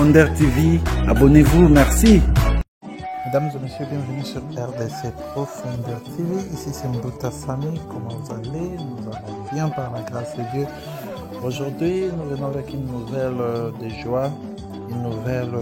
Profondeur TV. Abonnez-vous, merci. Mesdames et messieurs, bienvenue sur RDC Profondeur TV. Ici c'est Mbouta Samy. Comment vous allez? Nous allons bien par la grâce de Dieu. Aujourd'hui, nous venons avec une nouvelle de joie, une nouvelle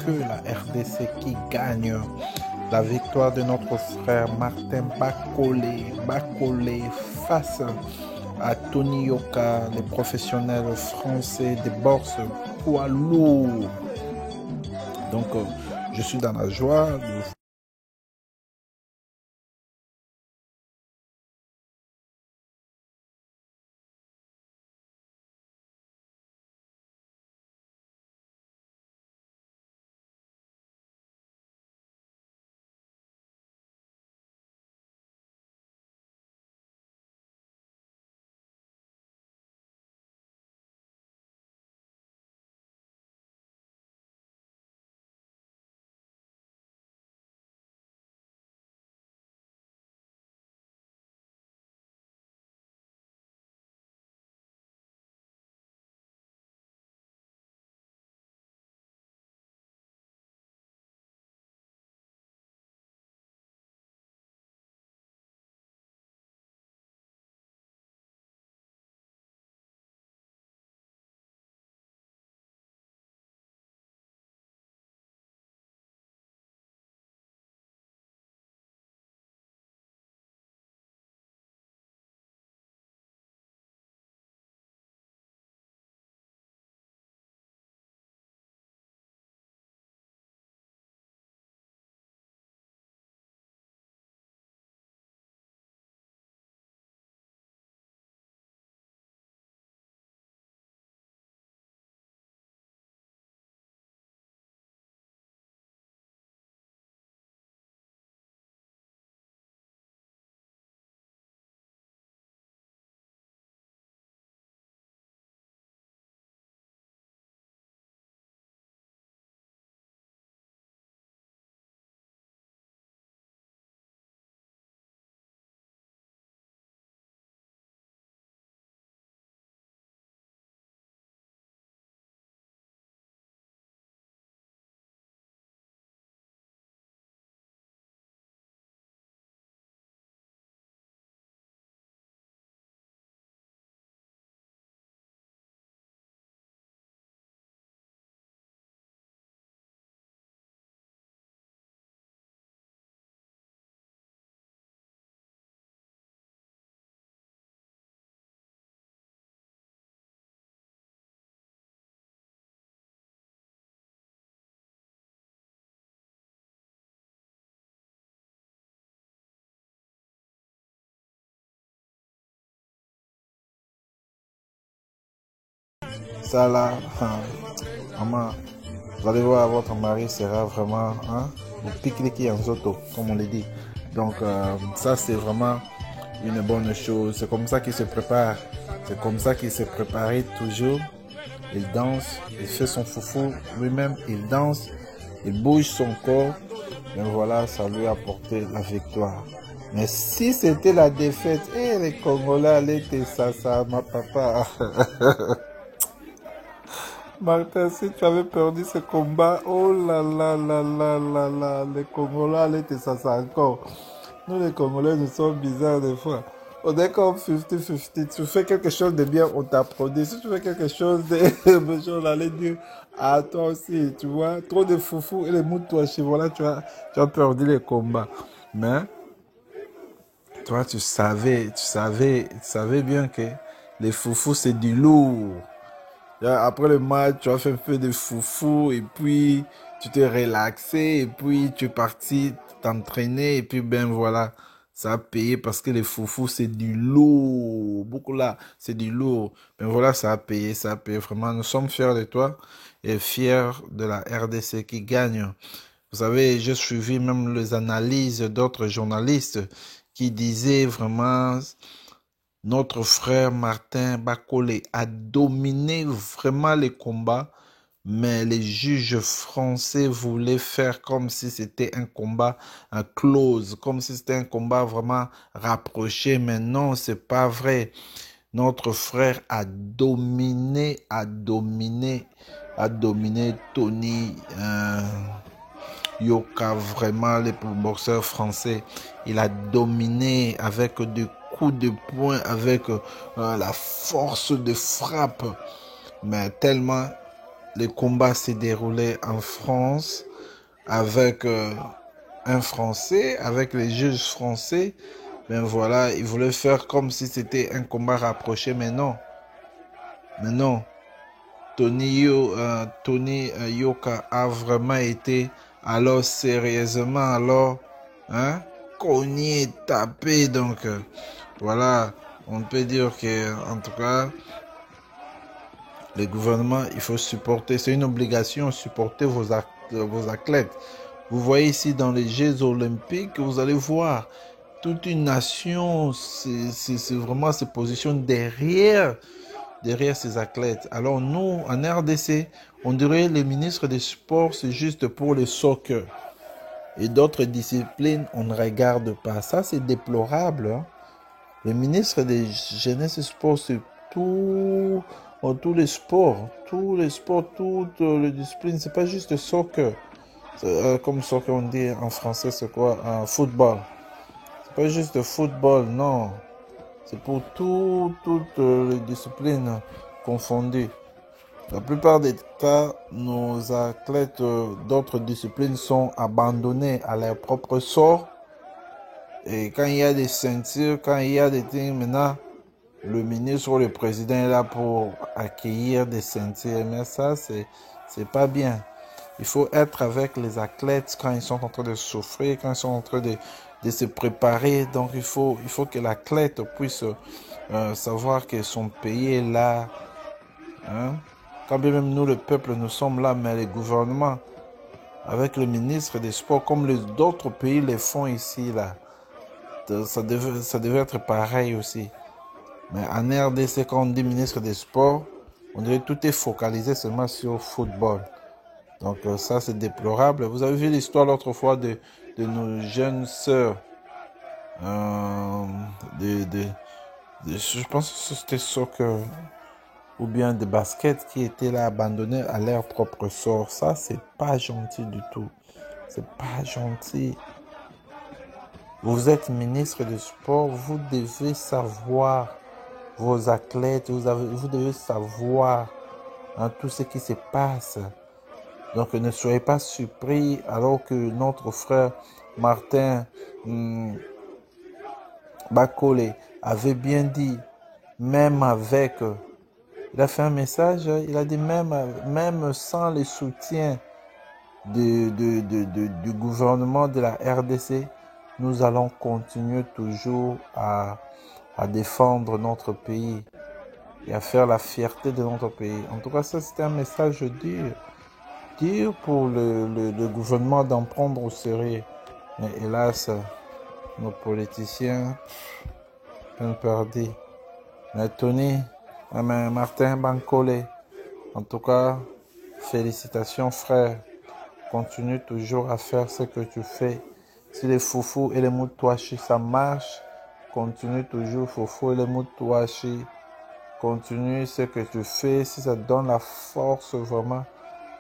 que la RDC qui gagne. La victoire de notre frère Martin Bakolé face à Tony Yoka, les professionnels français des bourses poids lourds. Donc, je suis dans la joie de ça là, maman, vous allez voir, votre mari sera vraiment, vous piquez en zoto, comme on le dit. Donc, ça c'est vraiment une bonne chose. C'est comme ça qu'il se prépare. C'est comme ça qu'il s'est préparé toujours. Il danse, il fait son foufou lui-même, il danse, il bouge son corps. Et voilà, ça lui a apporté la victoire. Mais si c'était la défaite, les Congolais allaient te ça, ma papa. Martin, si tu avais perdu ce combat, oh là là là là là là, les Congolais allaient te ça encore. Nous les Congolais, nous sommes bizarres des fois. On est comme 50-50. Tu fais quelque chose de bien, on t'applaudit. Si tu fais quelque chose de méchant, on allait dire à toi aussi, tu vois. Trop de foufou et les moutouachis, voilà, tu as perdu les combats. Mais toi, tu savais bien que les foufous, c'est du lourd. Après le match, tu as fait un peu de foufou et puis tu t'es relaxé et puis tu es parti t'entraîner et puis ben voilà, ça a payé parce que les foufous c'est du lourd, beaucoup là, c'est du lourd. Ben voilà, ça a payé vraiment. Nous sommes fiers de toi et fiers de la RDC qui gagne. Vous savez, j'ai suivi même les analyses d'autres journalistes qui disaient vraiment notre frère Martin Bakolé a dominé vraiment les combats, mais les juges français voulaient faire comme si c'était un combat close, comme si c'était un combat vraiment rapproché, mais non, c'est pas vrai. Notre frère a dominé a dominé Tony Yoka, vraiment le boxeur français. Il a dominé avec des coups de poing, avec la force de frappe. Mais tellement le combat s'est déroulé en France avec un Français, avec les juges français. Ben voilà, il voulait faire comme si c'était un combat rapproché, mais non. Mais non. Tony Yoka a vraiment été alors sérieusement alors cogné, tapé. Donc voilà, on peut dire que en tout cas le gouvernement, il faut supporter, c'est une obligation, supporter vos athlètes. Vous voyez ici dans les Jeux olympiques, vous allez voir toute une nation, c'est vraiment se positionne derrière ces athlètes. Alors nous, en RDC, on dirait les ministres des sports, c'est juste pour le soccer. Et d'autres disciplines, on ne regarde pas. Ça, c'est déplorable. Hein? Le ministre des jeunesse et sports, c'est tous les sports. Tous les sports, toutes les disciplines. C'est pas juste soccer. Comme soccer, on dit en français, c'est quoi? Football. C'est pas juste football, non. C'est pour toutes les disciplines confondues. La plupart des cas, nos athlètes d'autres disciplines sont abandonnés à leur propre sort. Et quand il y a des ceintures, quand il y a des things, maintenant, le ministre ou le président est là pour accueillir des ceintures. Mais ça, c'est pas bien. Il faut être avec les athlètes quand ils sont en train de souffrir, quand ils sont en train de se préparer. Donc, il faut que l'athlète puisse savoir que son pays est là. Hein? Quand bien même nous, le peuple, nous sommes là, mais les gouvernements, avec le ministre des Sports, comme les d'autres pays les font ici, là, ça devait être pareil aussi. Mais en RDC, quand on dit ministre des Sports, on dirait que tout est focalisé seulement sur le football. Donc ça, c'est déplorable. Vous avez vu l'histoire l'autre fois de nos jeunes sœurs. Je pense que c'était soccer ou bien de basket qui étaient là abandonnés à leur propre sort. Ça, c'est pas gentil du tout. C'est pas gentil. Vous êtes ministre du sport, vous devez savoir vos athlètes, vous devez savoir tout ce qui se passe. Donc ne soyez pas surpris alors que notre frère Martin Bakole avait bien dit, même avec, il a fait un message, il a dit même sans le soutien du gouvernement de la RDC, nous allons continuer toujours à défendre notre pays et à faire la fierté de notre pays. En tout cas, ça c'était un message dur pour le gouvernement d'en prendre au sérieux. Mais hélas, nos politiciens ont perdu. Mais Tony, Martin Bankole, en tout cas, félicitations frère. Continue toujours à faire ce que tu fais. Si les foufous et les moutouachis, ça marche, continue toujours foufou et les moutouachis. Continue ce que tu fais. Si ça donne la force vraiment,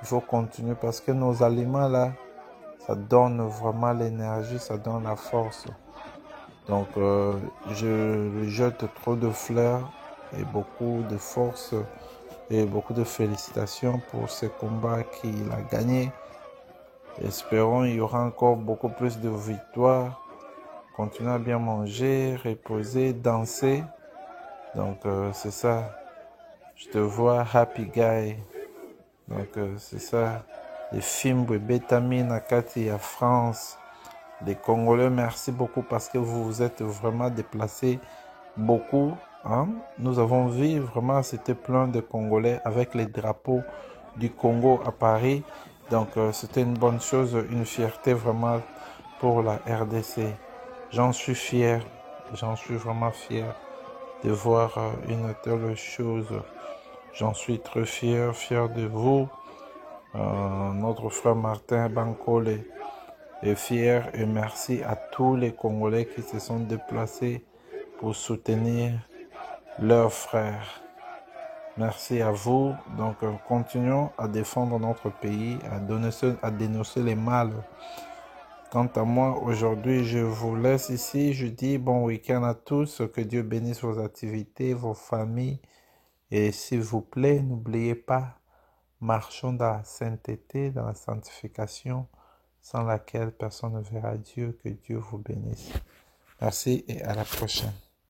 il faut continuer parce que nos aliments là, ça donne vraiment l'énergie, ça donne la force. Donc je lui jette trop de fleurs et beaucoup de force et beaucoup de félicitations pour ce combat qu'il a gagné. Espérons qu'il y aura encore beaucoup plus de victoires. Continuez à bien manger, reposer, danser. Donc c'est ça. Je te vois happy guy. Donc c'est ça. Les films de Bétamine à Kati à France. Les Congolais, merci beaucoup parce que vous vous êtes vraiment déplacés beaucoup. Hein? Nous avons vu vraiment, c'était plein de Congolais avec les drapeaux du Congo à Paris. Donc c'était une bonne chose, une fierté vraiment pour la RDC. J'en suis fier, j'en suis vraiment fier de voir une telle chose. J'en suis très fier de vous. Notre frère Martin Bankole est fier et merci à tous les Congolais qui se sont déplacés pour soutenir leurs frères. Merci à vous. Donc, continuons à défendre notre pays, à dénoncer les mal. Quant à moi, aujourd'hui, je vous laisse ici. Je dis bon week-end à tous. Que Dieu bénisse vos activités, vos familles. Et s'il vous plaît, n'oubliez pas, marchons dans la sainteté, dans la sanctification, sans laquelle personne ne verra Dieu. Que Dieu vous bénisse. Merci et à la prochaine.